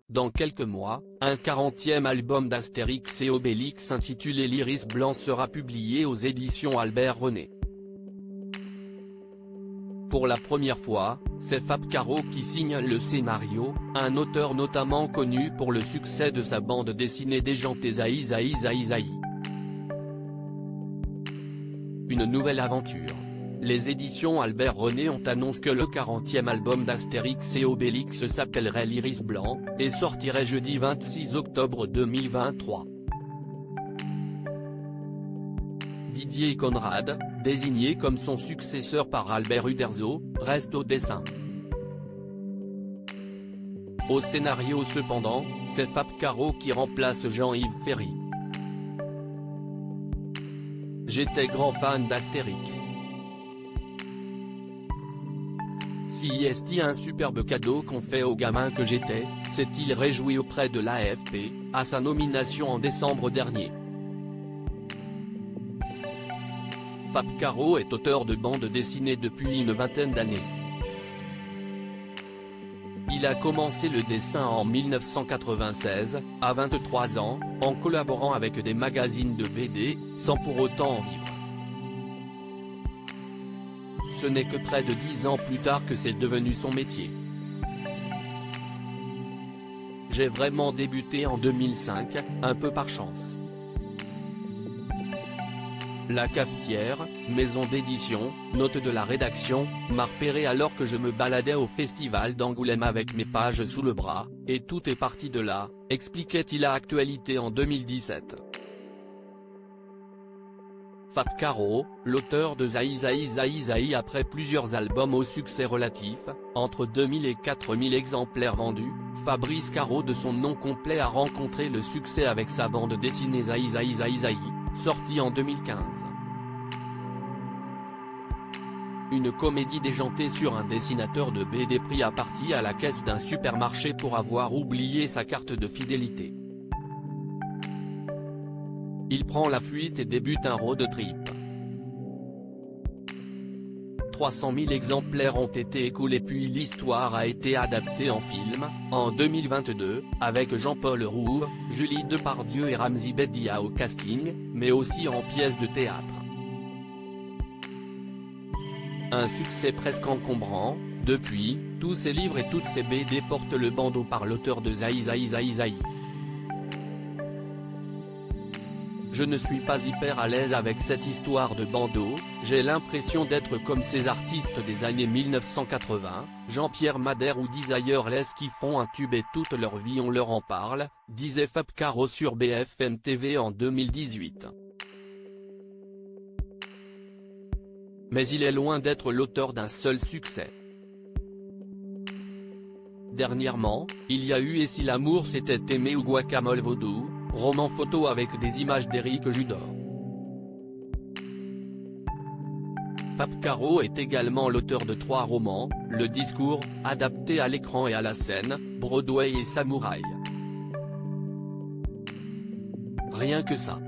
dans quelques mois, un 40e album d'Astérix et Obélix intitulé L'Iris Blanc sera publié aux éditions Albert René. Pour la première fois, c'est Fab Caro qui signe le scénario, un auteur notamment connu pour le succès de sa bande dessinée déjantée Zaï Zaï Zaï Zaï. Une nouvelle aventure. Les éditions Albert René ont annoncé que le 40e album d'Astérix et Obélix s'appellerait L'Iris Blanc, et sortirait jeudi 26 octobre 2023. Didier Conrad, désigné comme son successeur par Albert Uderzo, reste au dessin. Au scénario cependant, c'est Fab Caro qui remplace Jean-Yves Ferry. J'étais grand fan d'Astérix. Si est un superbe cadeau qu'on fait aux gamins que j'étais, s'est-il réjoui auprès de l'AFP, à sa nomination en décembre dernier. Fab Caro est auteur de bandes dessinées depuis une vingtaine d'années. Il a commencé le dessin en 1996, à 23 ans, en collaborant avec des magazines de BD, sans pour autant en vivre. Ce n'est que près de 10 ans plus tard que c'est devenu son métier. J'ai vraiment débuté en 2005, un peu par chance. La Cafetière, maison d'édition, note de la rédaction, m'a repéré alors que je me baladais au festival d'Angoulême avec mes pages sous le bras, et tout est parti de là, expliquait-il à Actualité en 2017. Fab Caro, l'auteur de Zaï Zaï Zaï Zaï après plusieurs albums au succès relatif, entre 2000 et 4000 exemplaires vendus, Fabrice Caro de son nom complet a rencontré le succès avec sa bande dessinée Zaï Zaï Zaï Zaï, sortie en 2015. Une comédie déjantée sur un dessinateur de BD pris à partie à la caisse d'un supermarché pour avoir oublié sa carte de fidélité. Il prend la fuite et débute un road trip. 300 000 exemplaires ont été écoulés puis l'histoire a été adaptée en film, en 2022, avec Jean-Paul Rouve, Julie Depardieu et Ramzy Bedia au casting, mais aussi en pièce de théâtre. Un succès presque encombrant, depuis, tous ces livres et toutes ces BD portent le bandeau par l'auteur de Zaï Zaï Zaï Zaï. Je ne suis pas hyper à l'aise avec cette histoire de bandeau, j'ai l'impression d'être comme ces artistes des années 1980, Jean-Pierre Madère ou Desire Les qui font un tube et toute leur vie on leur en parle, disait Fab Caro sur BFM TV en 2018. Mais il est loin d'être l'auteur d'un seul succès. Dernièrement, il y a eu Et si l'amour s'était aimé ou Guacamole Vaudou, roman photo avec des images d'Éric Judor. Fab Caro est également l'auteur de 3 romans, Le Discours, adapté à l'écran et à la scène, Broadway et Samouraï. Rien que ça.